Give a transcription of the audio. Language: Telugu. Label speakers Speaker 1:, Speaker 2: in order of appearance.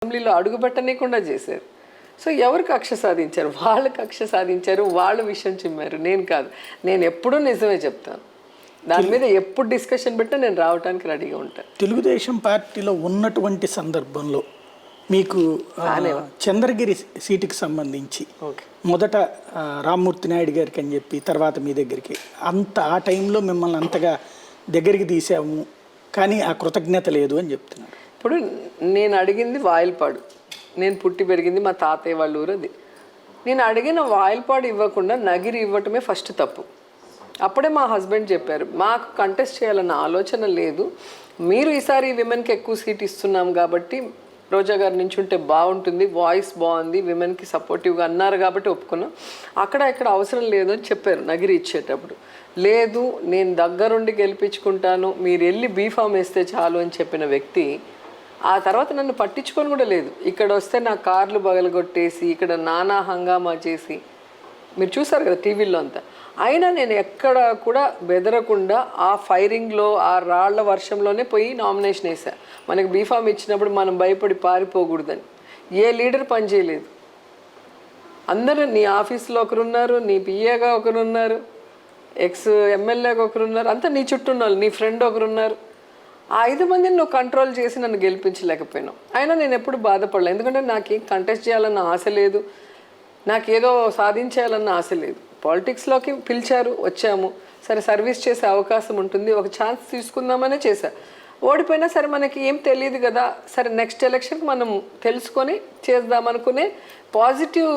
Speaker 1: అసెంబ్లీలో అడుగుపెట్టనీయకుండా చేశారు. సో ఎవరు కక్ష సాధించారు? వాళ్ళు కక్ష సాధించారు, వాళ్ళు విషయం చిమ్మారు, నేను కాదు. నేను ఎప్పుడూ నిజమే చెప్తాను. దాని మీద ఎప్పుడు డిస్కషన్ పెట్టినా నేను రావడానికి రెడీగా ఉంటాను.
Speaker 2: తెలుగుదేశం పార్టీలో ఉన్నటువంటి సందర్భంలో మీకు చంద్రగిరి సీటుకి సంబంధించి మొదట రామ్మూర్తి నాయుడు గారికి అని చెప్పి తర్వాత మీ దగ్గరికి ఆ టైంలో మిమ్మల్ని అంతగా దగ్గరికి తీసాము కానీ ఆ కృతజ్ఞత లేదు అని చెప్తున్నారు.
Speaker 1: ఇప్పుడు నేను అడిగింది వాయిల్పాడు, నేను పుట్టి పెరిగింది మా తాతయ్య వాళ్ళ ఊరు అది. నేను అడిగిన వాయిల్పాడు ఇవ్వకుండా నగిరి ఇవ్వటమే ఫస్ట్ తప్పు. అప్పుడే మా హస్బెండ్ చెప్పారు, మాకు కంటెస్ట్ చేయాలన్న ఆలోచన లేదు, మీరు ఈసారి విమెన్కి ఎక్కువ సీట్ ఇస్తున్నాం కాబట్టి రోజా గారి నుంచి ఉంటే బాగుంటుంది, వాయిస్ బాగుంది, విమెన్కి సపోర్టివ్గా అన్నారు కాబట్టి ఒప్పుకున్నాం, అక్కడ ఇక్కడ అవసరం లేదు అని చెప్పారు నగిరి ఇచ్చేటప్పుడు. లేదు నేను దగ్గరుండి గెలిపించుకుంటాను, మీరు వెళ్ళి బీఫామ్ వేస్తే చాలు అని చెప్పిన వ్యక్తి ఆ తర్వాత నన్ను పట్టించుకొని కూడా లేదు. ఇక్కడ వస్తే నా కార్లు బగలగొట్టేసి ఇక్కడ నానా హంగామా చేసి మీరు చూసారు కదా టీవీలో అంతా. అయినా నేను ఎక్కడ కూడా బెదరకుండా ఆ ఫైరింగ్లో ఆ రాళ్ల వర్షంలోనే పోయి నామినేషన్ వేసా. మనకి బీఫామ్ ఇచ్చినప్పుడు మనం భయపడి పారిపోకూడదని. ఏ లీడర్ పనిచేయలేదు. అందరూ నీ ఆఫీస్లో ఒకరున్నారు, నీ పిఏగా ఒకరున్నారు, ఎక్స్ ఎమ్మెల్యేగా ఒకరున్నారు, అంతా నీ చుట్టూ ఉన్నారు, నీ ఫ్రెండ్ ఒకరున్నారు. ఆ 5 మందిని నువ్వు కంట్రోల్ చేసి నన్ను గెలిపించలేకపోయినావు. అయినా నేను ఎప్పుడు బాధపడలేదు, ఎందుకంటే నాకేం కంటెస్ట్ చేయాలన్న ఆశ లేదు, నాకేదో సాధించేయాలన్న ఆశ లేదు. పాలిటిక్స్లోకి పిలిచారు, వచ్చాము, సరే సర్వీస్ చేసే అవకాశం ఉంటుంది, ఒక ఛాన్స్ తీసుకుందామనే చేశా. ఓడిపోయినా సరే మనకి ఏం తెలియదు కదా, సరే నెక్స్ట్ ఎలక్షన్కి మనం తెలుసుకొని చేద్దామనుకునే పాజిటివ్